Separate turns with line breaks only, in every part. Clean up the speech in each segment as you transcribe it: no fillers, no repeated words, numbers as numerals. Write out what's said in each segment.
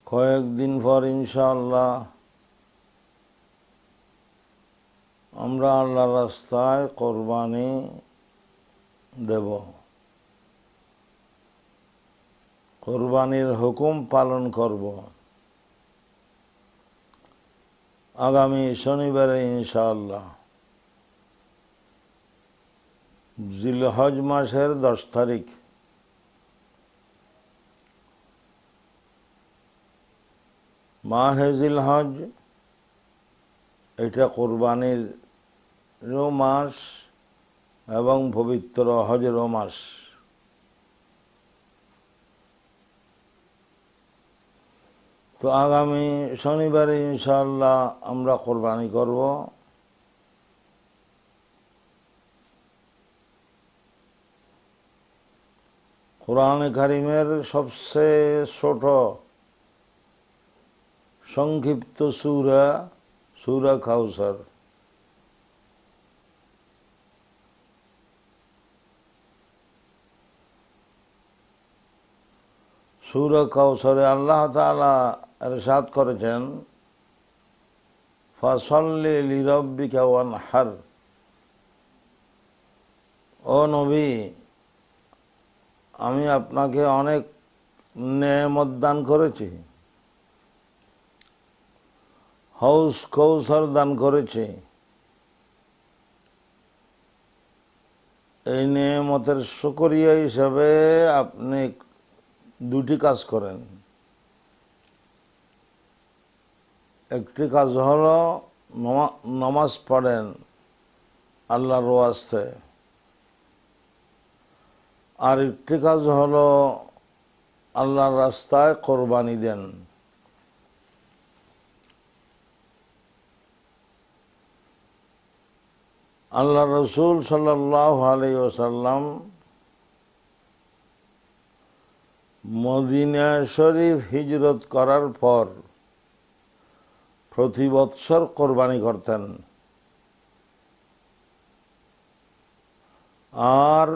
কয়েকদিন পর ইনশাআল্লাহ আমরা আল্লাহর রাস্তায় কোরবানি দেব। কোরবানির হুকুম পালন করব আগামী শনিবারে ইনশাআল্লাহ, জিলহজ মাসের 10 তারিখ। মাহে জিলহজ এটা কোরবানিরও মাস এবং পবিত্র হজেরও মাস। তো আগামী শনিবারে ইনশাআল্লাহ আমরা কোরবানি করব। কোরআনে কারিমের সবচেয়ে ছোট সংক্ষিপ্ত সূরা কাউসার। সূরা কাউসারে আল্লাহ তাআলা ইরশাদ করেছেন, ফাসাল্লি লিরাব্বিকা ওয়ানহার। ও নবী, আমি আপনাকে অনেক নেয়ামত দান করেছি, হাউস কৌসার দান করেছি। এই নেয়ামতের শুকরিয়া হিসাবে আপনি দুটি কাজ করেন। একটি কাজ হলো নামাজ পড়েন আল্লাহর ওয়াস্তে, আর একটি কাজ হলো আল্লাহর রাস্তায় কোরবানি দেন। আল্লাহ রসুল সাল্লাল্লাহু আলাইহি ওয়াসাল্লাম মদিনা শরীফ হিজরত করার পর প্রতি বৎসর কোরবানি করতেন, আর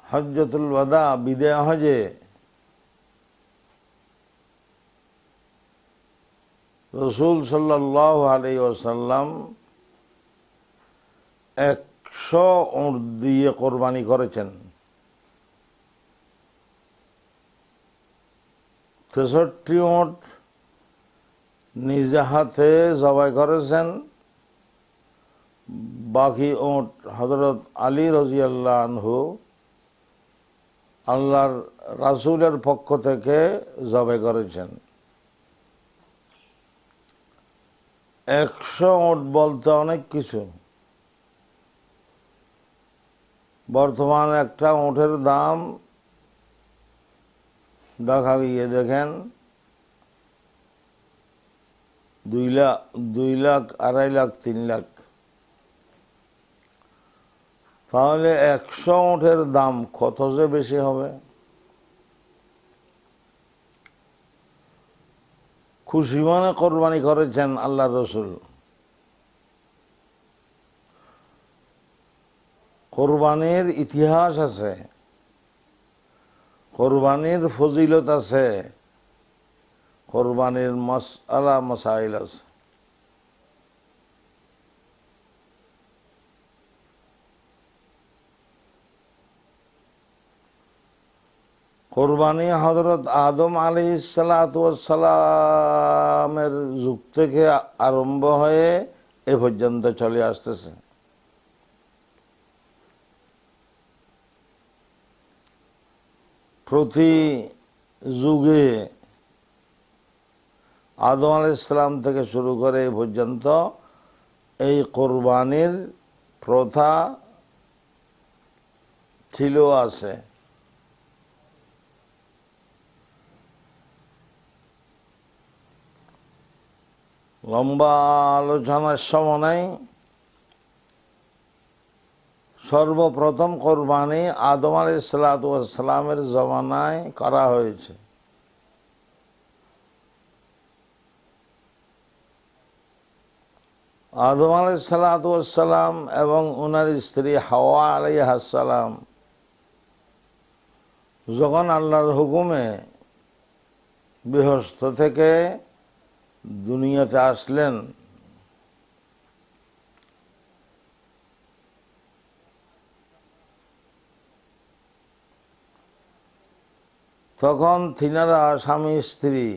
হজ্জতুল ওয়াদা বিদায় হজে রসুল সাল্লাল্লাহু আলাইহি ওয়াসাল্লাম 100 উট দিয়ে কোরবানি করেছেন। 63 উট নিজে হাতে জবাই করেছেন, বাকি উট হযরত আলী রাদিয়াল্লাহু আনহু আল্লাহর রাসূলের পক্ষ থেকে জবাই করেছেন। 100 উট বলতে অনেক কিছু। বর্তমানে একটা উটের দাম ঢাকা গিয়ে দেখেন 2 লাখ, 2 লাখ, 2.5 লাখ, 3 লাখ। তাহলে 100 উটের দাম কত যে বেশি হবে। খুশি মনে কোরবানি করেছেন আল্লাহ রসুল। কোরবানির ইতিহাস আছে, কোরবানির ফজিলত আছে, কোরবানির মাসআলা মাসাইল আছে। কোরবানি হযরত আদম আলাইহিসসালামের যুগ থেকে আরম্ভ হয়ে এ পর্যন্ত চলে আসতেছে। প্রতি যুগে আদম আলাইহিস সালাম থেকে শুরু করে এ পর্যন্ত এই কোরবানির প্রথা ছিল, আছে। লম্বা আলোচনার সময় নাই। সর্বপ্রথম কোরবানি আদম আলাইহিসসালামের জমানায় করা হয়েছে। আদম আলাইহিসসালাম এবং ওনার স্ত্রী হাওয়া আলাইহাসসালাম যখন আল্লাহর হুকুমে বেহস্ত থেকে দুনিয়াতে আসলেন, তখন তিনারা স্বামী স্ত্রী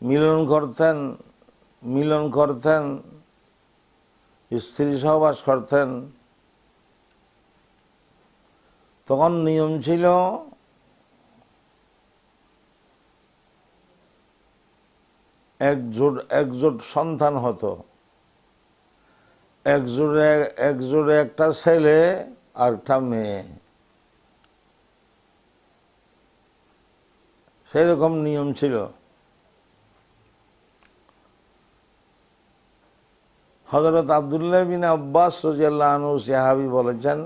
মিলন করতেন, স্ত্রী সহবাস করতেন। তখন নিয়ম ছিল একজোট সন্তান হতো, একজোড়ে একটা ছেলে আর একটা মেয়ে, সেরকম নিয়ম ছিল। হযরত আব্দুল্লাহ বিন আব্বাস রাদিয়াল্লাহু আনহু সাহাবী বলেছেন,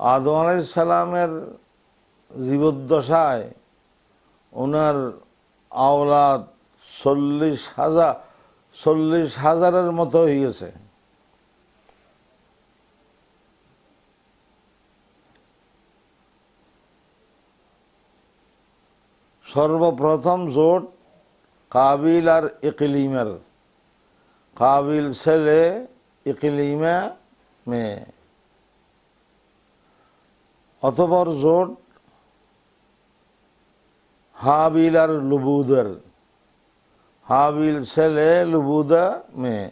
আদম আলাইহিস সালামের জীবদ্দশায় ওনার আওলাদ 40,000-এর মতো হয়ে গেছে। সর্বপ্রথম জোট কাবিল আর ইকলিমের, কাবিল ছেলে, ইকলিমা মেয়ে। অতঃপর জোট হাবিল আর লুবুদের, হাবিল ছেলে, লুবুদা মেয়ে।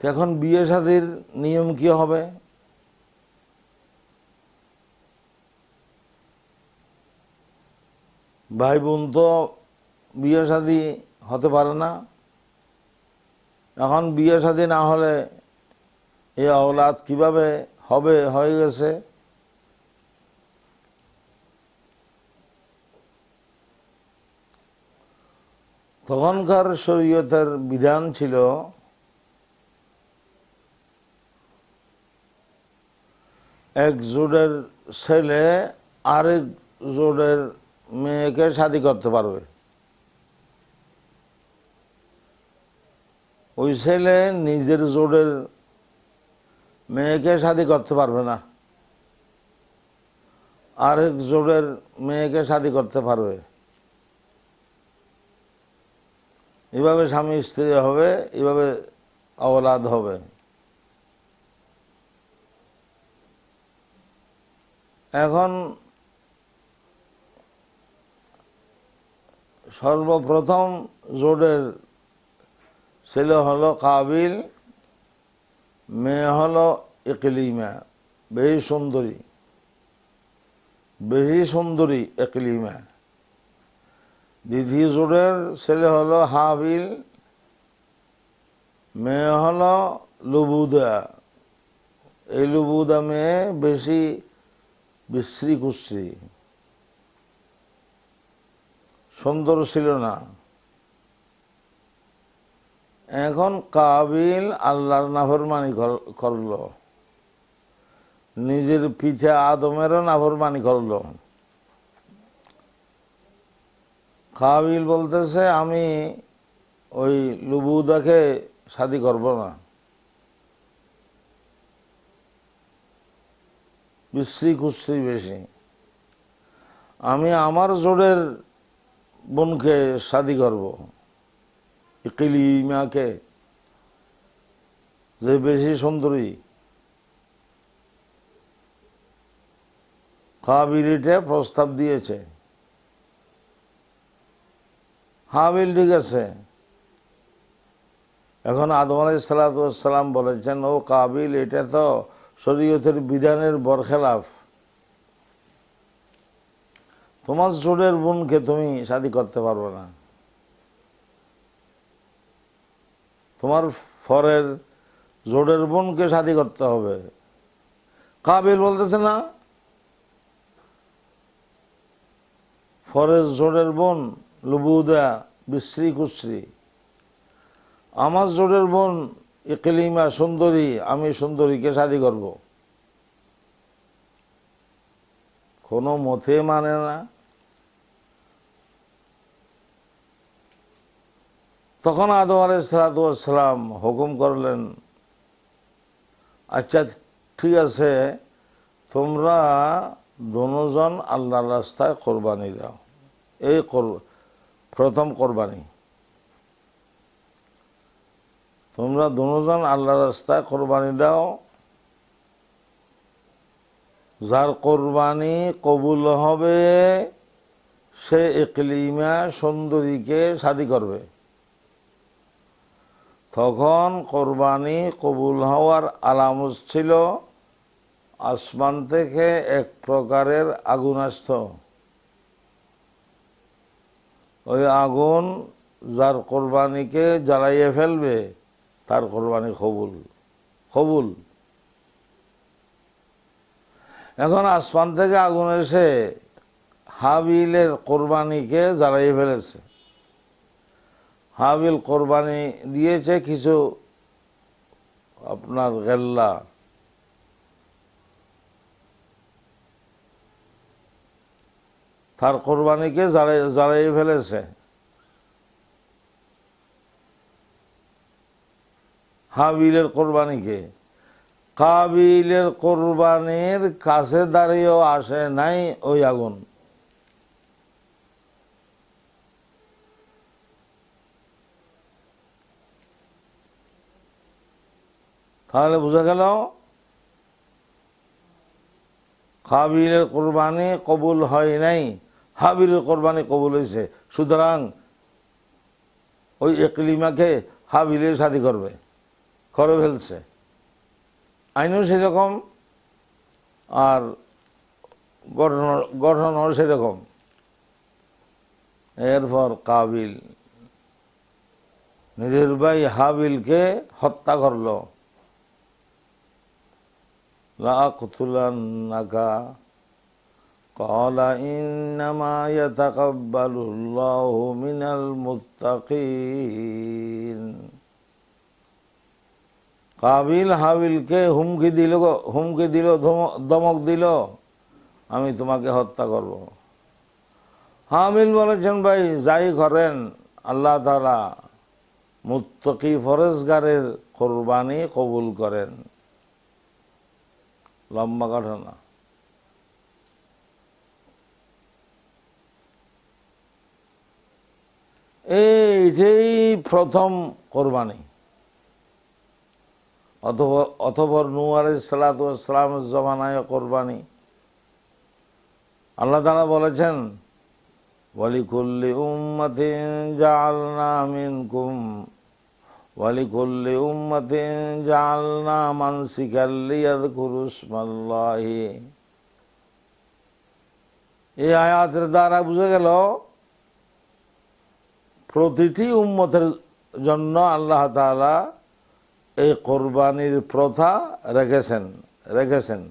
এখন বিয়ে শাদীর নিয়ম কি হবে? ভাই বোন তো বিয়ে শাদী হতে পারে না। এখন বিয়ে শাদী না হলে এই আওলাদ কিভাবে হবে? হয়ে গেছে। তখনকার শরীয়তের বিধান ছিল এক জোড়ের ছেলে আরেক জোড়ের মেয়েকে শাদী করতে পারবে। ওই ছেলে নিজের জোড়ের মেয়েকে শাদী করতে পারবে না, আরেক জোড়ের মেয়েকে শাদী করতে পারবে। এভাবে স্বামী স্ত্রী হবে, এভাবে আওলাদ হবে। এখন সর্বপ্রথম জোড়ের ছেলে হলো কাবিল, মেয়ে হলো ইকলিমা, বেশি সুন্দরী ইকলিমা। দ্বিতীয় জোড়ের ছেলে হলো হাবিল, মেয়ে হলো লুবুদা। এই লুবুদা মেয়ে বেশি বিশ্রী কুশ্রী, সুন্দর ছিল না। এখন কাবিল আল্লাহর নাফরমানি করলো, নিজের পিতা আদমেরও নাফরমানি করলো। কাবিল বলতেছে, আমি ওই লুবুদাকে শাদী করব না, বিশ্রী কুশ্রী বেশি, আমি আমার জোড়ের বোনকে শাদী করব, ইকলিমাকে, যে বেশি সুন্দরী। কাবিল এটা প্রস্তাব দিয়েছে। হাবিল ঠিক আছে। এখন আদম আলাইহিস সালাম বলেছেন, ও কাবিল, এটা তো শরীয়তের বিধানের বরখেলাফ, তোমার জোড়ের বোনকে তুমি শাদী করতে পারবে না, তোমার ফরের জোড়ের বোনকে শাদী করতে হবে। কাবিল বলতেছে, না, ফরের জোড়ের বোন লুবুদা বিশ্রী কুশ্রী, আমার জোড়ের বোন ইকলিমা সুন্দরী, আমি সুন্দরীকে শাদী করব। কোনো মতে মানে না। তখন আদম আলাইহিস সালাম হুকুম করলেন, আচ্ছা ঠিক আছে, তোমরা দুজন আল্লাহর রাস্তায় কোরবানি দাও। এই প্রথম কোরবানি, তোমরা দুজন আল্লাহর রাস্তায় কোরবানি দাও। যার কোরবানি কবুল হবে সে ইকলিমা সুন্দরীকে শাদী করবে। তখন কোরবানি কবুল হওয়ার আলামত ছিল আসমান থেকে এক প্রকারের আগুন আসত। ওই আগুন যার কোরবানিকে জ্বালাইয়ে ফেলবে তার কোরবানি কবুল কবুল। এখন আসমান থেকে আগুন এসে হাবিলের কোরবানিকে জ্বালাইয়ে ফেলেছে। হাবিল কোরবানি দিয়েছে কিছু আপনার গেল্লা, তার কোরবানিকে জ্বালিয়ে ফেলেছে। হাবিলের কোরবানিকে কাবিলের কোরবানির কাছে দাঁড়িয়েও আসে নাই ওই আগুন। তাহলে বোঝা গেল কাবিলের কোরবানি কবুল হয় নাই, হাবিলের কোরবানি কবুল হয়েছে। সুতরাং ওই ইকলিমাকে হাবিলের শাদী করবে, করে ফেলছে। আইনও সেরকম আর গঠনও সেরকম। এরপর কাবিল নিজের ভাই হাবিলকে হত্যা করল। লাআকতুলান্নাকা ক্বালা ইন্নামা ইয়াতাকাব্বালুল্লাহু মিনাল মুত্তাকিন। কাবিল হাবিলকে হুমকি দিল, ধমক দিল, আমি তোমাকে হত্যা করব। হাবিল বলেছেন, ভাই যাই করেন আল্লাহ তাআলা মুত্তাকি ফরেজগারের কোরবানি কবুল করেন। লম্বা ঘটনা। এইটাই প্রথম কোরবানি। অতঃপর নূহ আলাইহিস সালাতু ওয়াস সালামের জমানায় কোরবানি। আল্লাহ তাআলা বলেছেন, ওয়ালিকুল্লি উম্মাতিন জাআলনা মিনকুম ওয়ালিকুল্লি উম্মাতিন জাআলনা মানসিকাল লিয়াযকুরু ইসমাল্লাহি। এই আয়াতের দ্বারা বুঝা গেল প্রতিটি উম্মতের জন্য আল্লাহ তাআলা এই কোরবানির প্রথা রেখেছেন।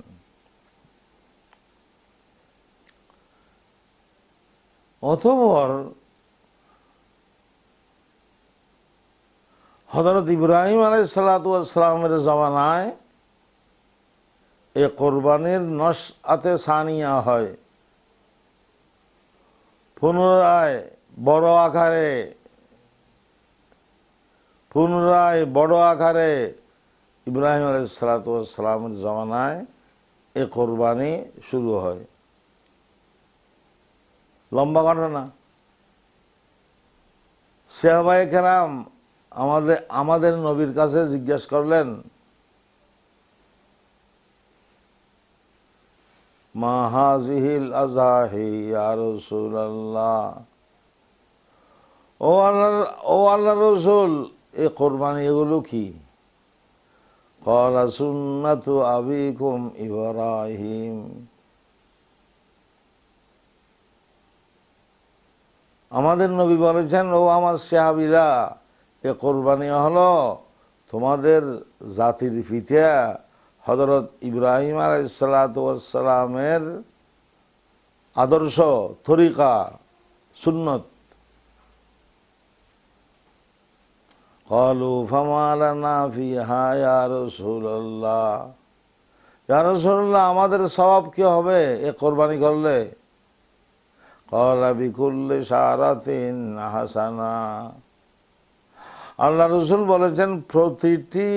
অতঃপর হযরত ইব্রাহিম আলাইহিস সালাতু ওয়াস সালামের জামানায় এই কোরবানির নশআতে সানিয়া হয়। পুনরায় বড় আকারে ইব্রাহিম আলাইহিস সালাতু ওয়াস সালামের জামানায় এই কোরবানি শুরু হয়। লম্বা ঘটনা। সাহাবায়ে কেরাম আমাদের নবীর কাছে জিজ্ঞেস করলেন, মা হাযিহিল আযাহি ইয়া রাসূলুল্লাহ, ও আল্লাহর রাসূল, এই কোরবানি এগুলো কি? ক্বালা সুন্নাতু আবিকুম ইব্রাহিম। আমাদের নবী বলেছেন, ও আমার সাহাবীরা, এ কোরবানি হলো তোমাদের জাতির পিতা হযরত ইব্রাহিম আলাইহিস সালাতু ওয়াস সালামের আদর্শ, তরিকা, সুন্নত। ক্বালু ফামা লানা ফিহা ইয়া রাসূলুল্লাহ। ইয়া রাসূলুল্লাহ, আমাদের সওয়াব কি হবে এ কোরবানি করলে? ক্বালা বিকুল্লি শারাতিন হাসানা। আল্লাহ রাসূল বলেছেন, প্রতিটি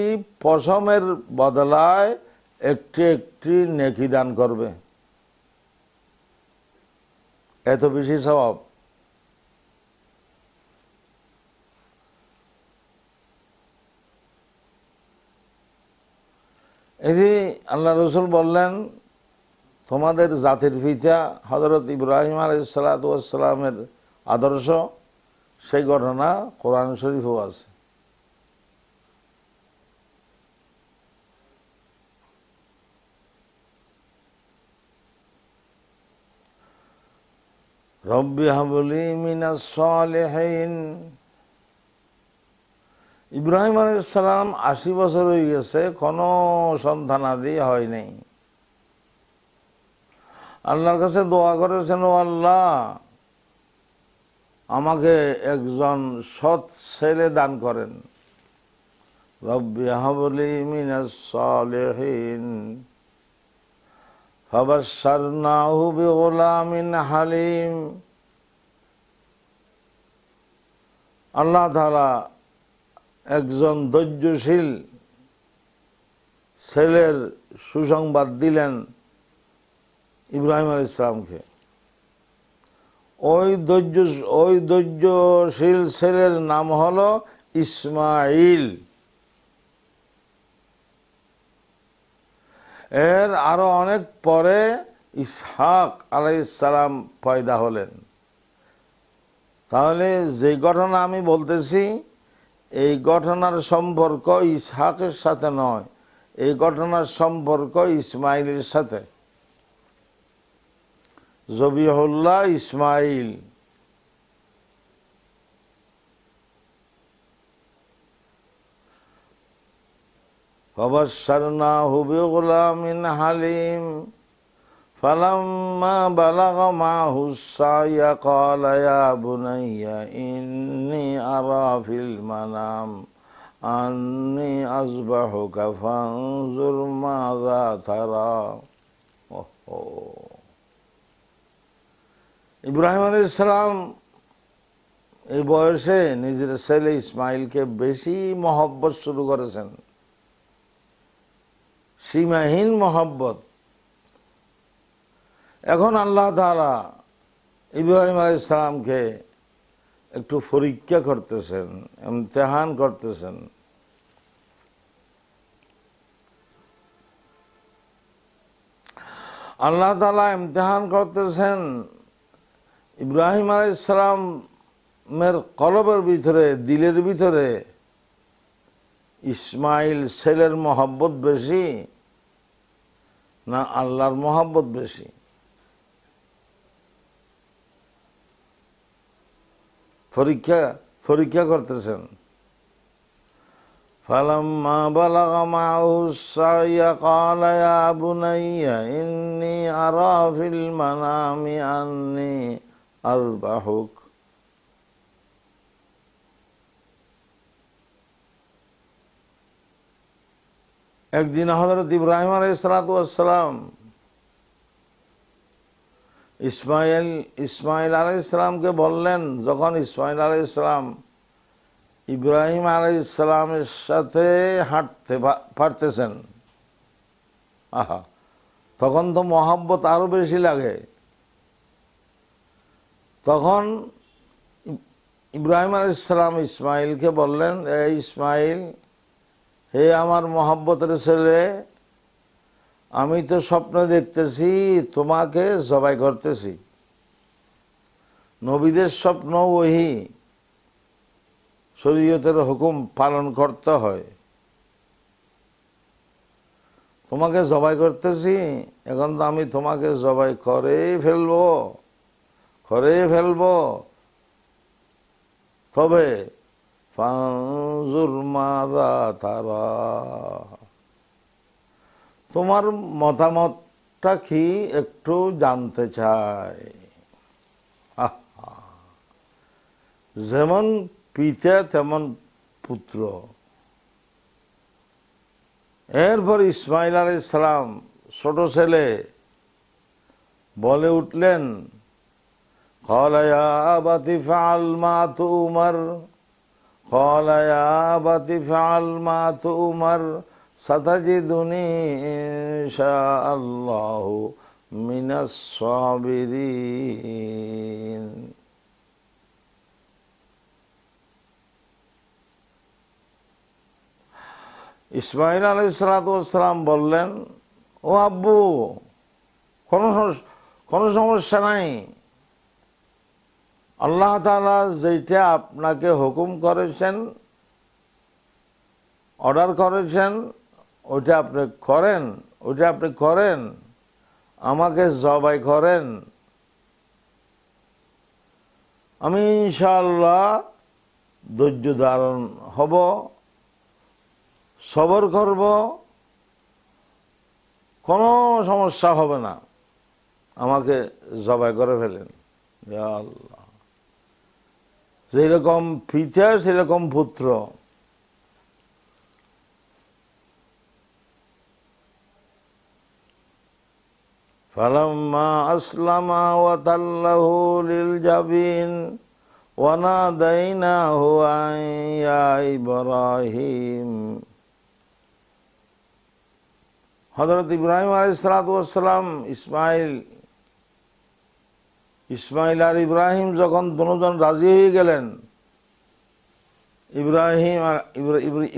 পশমের বদলায় একটি একটি নেকি দান করবে। এত বেশি সওয়াব। এই আল্লাহ রসুল বললেন, তোমাদের জাতির পিতা হযরত ইব্রাহিম আলাইহিস সালাতু ওয়াস সালামের আদর্শ, সেই ঘটনা কোরআন শরীফেও আছে। রব্বি হাবলি মিনাস সালিহিন। ইব্রাহিম আলাইহিস সালাম ৮০ বছর হয়ে গেছে, কোনো সন্তানাদি হয় নাই। আল্লাহর কাছে দোয়া করেছেন, ও আল্লাহ, আমাকে একজন সৎ ছেলে দান করেন। রব্বি হাবলি মিনাস সালিহিন ফাবাশশারনাহু বিগুলামিন হালিম। আল্লাহ তাআলা একজন ধৈর্যশীল ছেলের সুসংবাদ দিলেন ইব্রাহিম আলাইহিস সালামকে। ওই ধৈর্যশীল ছেলের নাম হলো ইসমাইল। এর আরো অনেক পরে ইসহাক আলাইহিস সালাম পয়দা হলেন। তাহলে যে ঘটনা আমি বলতেছি, এই ঘটনার সম্পর্ক ইসহাকের সাথে নয়, এই ঘটনার সম্পর্ক ইসমাইলের সাথে। জবিহুল্লাহ ইসমাইল। ফাবাশশারনাহু বিগুলামিন হালিম ফালাম্মা বালাগা মাহুস সায়া ক্বালা ইয়া বুনাইয়া ইন্নী আরা ফিল মানাম আন্নী আযবাহুকা ফানজুর মাযা তারা। ইব্রাহিম আলাইহিস সালাম এই বয়সে নিজের ছেলে ইসমাইলকে বেশি মহব্বত শুরু করেছেন, সীমাহীন মহব্বত। এখন আল্লাহ তাআলা ইব্রাহিম আলাইহিস সালামকে একটু পরীক্ষা করতেছেন, ইমতিহান করতেছেন। আল্লাহ তাআলা ইমতিহান করতেছেন ইব্রাহিম আলাইহিস সালামের কলবের ভিতরে, দিলের ভিতরে ইসমাইল ছেলের মহব্বত বেশি না আল্লাহর মহব্বত বেশি। পরীক্ষা করতেছেন। ফালাম্মা বালাগা মাহুস সাইয়া ক্বালা ইয়া বুনাইয়া ইন্নী আরা ফিল মানামি আন্নী আযবাহুক। একদিন হযরত ইব্রাহিম আলাইহিস সালাতু ওয়াস সালাম ইসমাইল আলাইহিস সালামকে বললেন, যখন ইসমাইল আলাইহিস সালাম ইব্রাহিম আলাইহিস সালামের সাথে হাঁটতে পারতেছেন, আহা, তখন তো মহব্বত আরো বেশি লাগে। তখন ইব্রাহিম আলাইহিস সালাম ইসমাইলকে বললেন, এই ইসমাইল, হে আমার মহব্বতের ছেলে, আমি তো স্বপ্নে দেখতেছি তোমাকে জবাই করতেছি। নবীদের স্বপ্ন ওহী, শরীয়তের হুকুম পালন করতে হয়। তোমাকে জবাই করতেছি, এখন তো আমি তোমাকে জবাই করে ফেলবো। তবে ফানজুর মাযা তারা, তোমার মতামতটা কি একটু জানতে চাই। যেমন পিতা তেমন পুত্র। এরপর ইসমাইল আলাইহিস সালাম ছোট ছেলে বলে উঠলেন, ক্বালা ইয়া আবাতি ফাআল মা তু'মার, ক্বালা ইয়া আবাতি ফাআল মা তু'মার সাতাজিদুনি ইনশাআল্লাহু মিনাস সাবিরিন। ইসমাঈল আলাইহিস সালাম বললেন, ও আব্বু, কোনো সমস্যা নাই, আল্লাহ তাআলা যেটা আপনাকে হুকুম করেছেন, অর্ডার করেছেন, ওইটা আপনি করেন, আমাকে জবাই করেন, আমি ইনশাআল্লাহ ধৈর্য ধারণ হব, সবর করব, কোনো সমস্যা হবে না, আমাকে জবাই করে ফেলেন। ইয়া আল্লাহ, যেরকম পিতা সেরকম পুত্র। ফালাম্মা আসলামা ওয়া তাল্লাহু লিল জাবিন ওয়া নাদাইনাহু আন ইয়া ইব্রাহিম। হযরত ইব্রাহিম আলাইহিস সালাম ইসমাইল আর ইব্রাহিম যখন দুজন রাজি হয়ে গেলেন,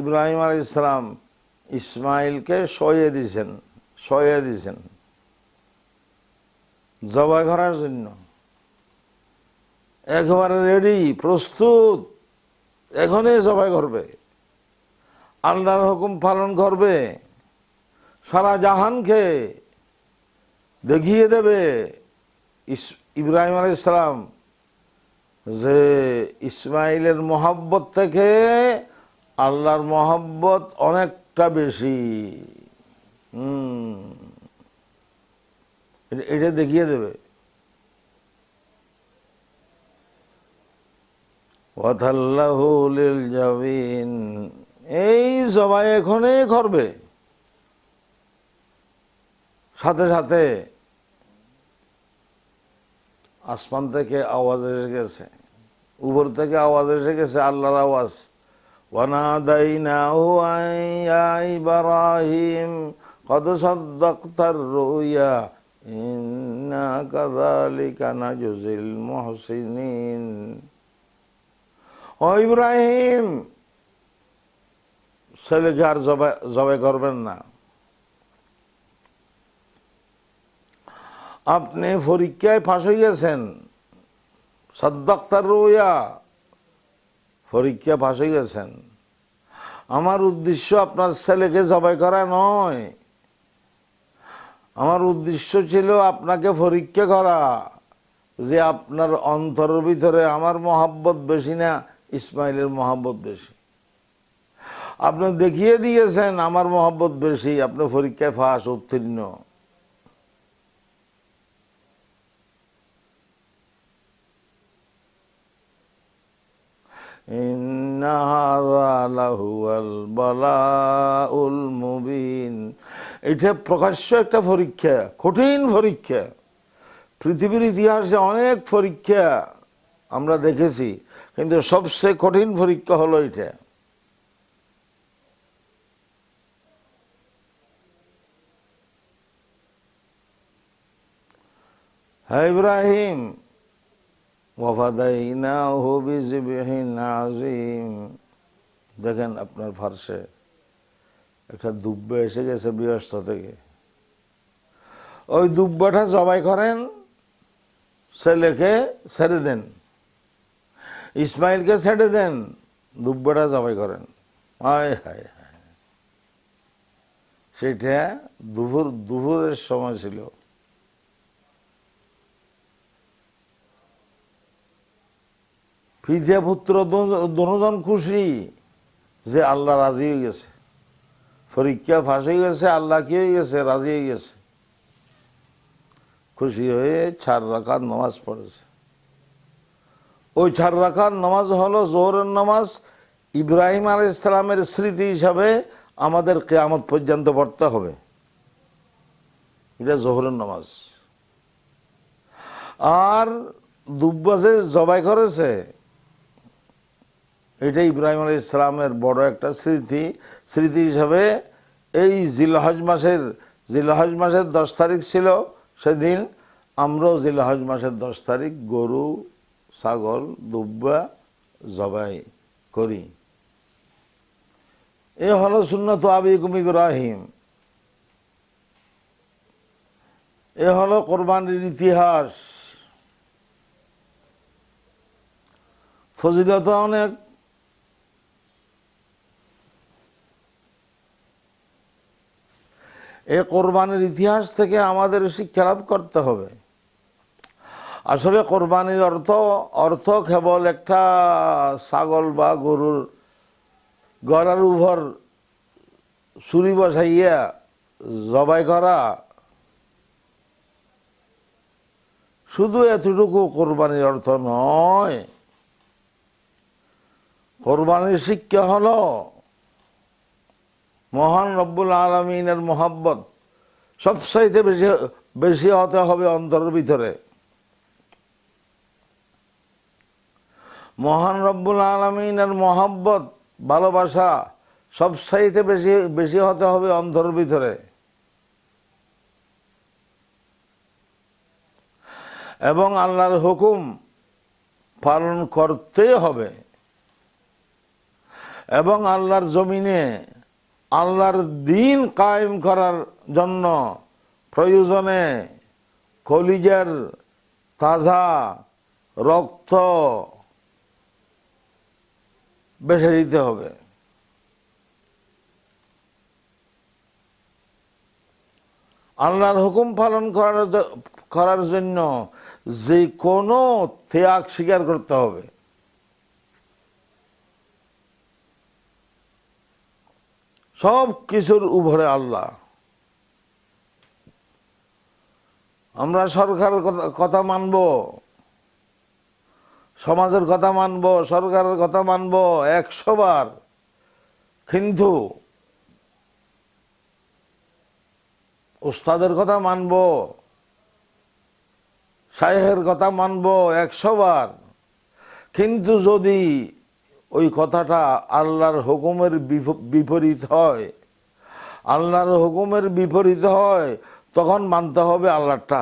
ইব্রাহিম আলাইহিস সালাম ইসমাইলকে শোয়ে দিয়েছেন জবাই করার জন্য, একেবারে রেডি, প্রস্তুত, এখনই জবাই করবে, আল্লাহর হুকুম পালন করবে, সারা জাহানকে দেখিয়ে দেবে ইব্রাহিম আলাইহিস সালাম যে ইসমাইলের মহব্বত থেকে আল্লাহর মহব্বত অনেকটা বেশি। এটা দেখিয়ে দেবে। ওয়াতাল্লাহু লিল জাবিন, এই জবাই এখনই করবে। সাথে সাথে আসমান থেকে আওয়াজ এসে গেছে, উপর থেকে আওয়াজ এসে গেছে, আল্লাহর আওয়াজ, ওয়ানাদাইনাহু আন ইয়া ইব্রাহিম কদ সাদ্দাকতার রুয়া ইন্না কাযালিকা নাজজিল মুহসিনিন। ও ইব্রাহিম, ছেলেকে আর জবাই করবেন না, আপনি পরীক্ষায় ফাঁস হয়ে গেছেন, সাদ্দাকতার রুয়া, পরীক্ষা ফাঁস হয়ে গেছেন। আমার উদ্দেশ্য আপনার ছেলেকে জবাই করা নয়, আমার উদ্দেশ্য ছিল আপনাকে পরীক্ষা করা যে আপনার অন্তরের ভিতরে আমার মহব্বত বেশি না ইসমাইলের মহব্বত বেশি। আপনি দেখিয়ে দিয়েছেন আমার মহব্বত বেশি, আপনি পরীক্ষায় ফাঁস, উত্তীর্ণ। ইন্না হাযা লাহুয়াল বালাউল মুবিন, এটা প্রকাশ্য একটা পরীক্ষা, কঠিন পরীক্ষা। পৃথিবীর ইতিহাসে অনেক পরীক্ষা আমরা দেখেছি, কিন্তু সবচেয়ে কঠিন পরীক্ষা হলো এটা। হ্যাঁ ইব্রাহিম, ওয়াফাদাইনাহু বিযিবহিন আযীম, দেখেন আপনার ফারসে একটা দুব্বা এসে গেছে বৃহস্ত থেকে, ওই দুব্বাটা জবাই করেন, ছেলেকে ছেড়ে দেন, ইসমাইলকে ছেড়ে দেন, দুব্বাটা জবাই করেন। হায় হায় হায়, সেটা দুপুরের সময় ছিল। পিতা পুত্র দুজন খুশি যে আল্লাহ রাজি হয়ে গেছে, পরীক্ষা ফাঁস হয়ে গেছে, আল্লাহ কি হয়ে গেছে, রাজি হয়ে গেছে। খুশি হয়ে 4 রাকাত নামাজ পড়েছে। ওই 4 রাকাত নামাজ হলো যোহরের নামাজ। ইব্রাহিম আলাইহিস সালামের স্মৃতি হিসাবে আমাদের কিয়ামত পর্যন্ত পড়তে হবে, এটা যোহরের নামাজ। আর দুব্বা যে জবাই করেছে, এটা ইব্রাহিম আলাইহিস সালামের বড় একটা স্মৃতি হিসাবে এই জিলহজ মাসের 10 তারিখ ছিল, সেদিন আমরাও জিলহজ মাসের 10 তারিখ গরু, ছাগল, দুব্বা জবাই করি। এ হলো সুন্নাত আবিকুম ইব্রাহিম, এ হলো কোরবানির ইতিহাস। ফজিলত অনেক। এই কোরবানির ইতিহাস থেকে আমাদের শিক্ষা লাভ করতে হবে। আসলে কোরবানির অর্থ কেবল একটা ছাগল বা গরুর গলার উপর ছুরি বসাইয়া জবাই করা, শুধু এতটুকু কোরবানির অর্থ নয়। কোরবানির শিক্ষা হলো মহান রব্বুল আলামিনের মহব্বত সবচাইতে বেশি হতে হবে অন্তরের ভিতরে। মহান রব্বুল আলামিনের মহব্বত, ভালোবাসা সবচাইতে বেশি হতে হবে অন্তরের ভিতরে। এবং আল্লাহর হুকুম পালন করতেই হবে। এবং আল্লাহর জমিনে আল্লাহর দ্বীন কায়েম করার জন্য প্রয়োজনে কলিজার তাজা রক্ত বেছে দিতে হবে। আল্লাহর হুকুম পালন করার জন্য যে কোনো ত্যাগ স্বীকার করতে হবে। সব কিছুর উপরে আল্লাহ। আমরা সরকারের কথা মানব, সমাজের কথা মানব, সরকারের কথা মানব 100 বার, কিন্তু উস্তাদের কথা মানব, শায়েখের কথা মানব 100 বার, কিন্তু যদি ওই কথাটা আল্লাহর হুকুমের বিপরীত হয়, তখন মানতে হবে আল্লাহরটা।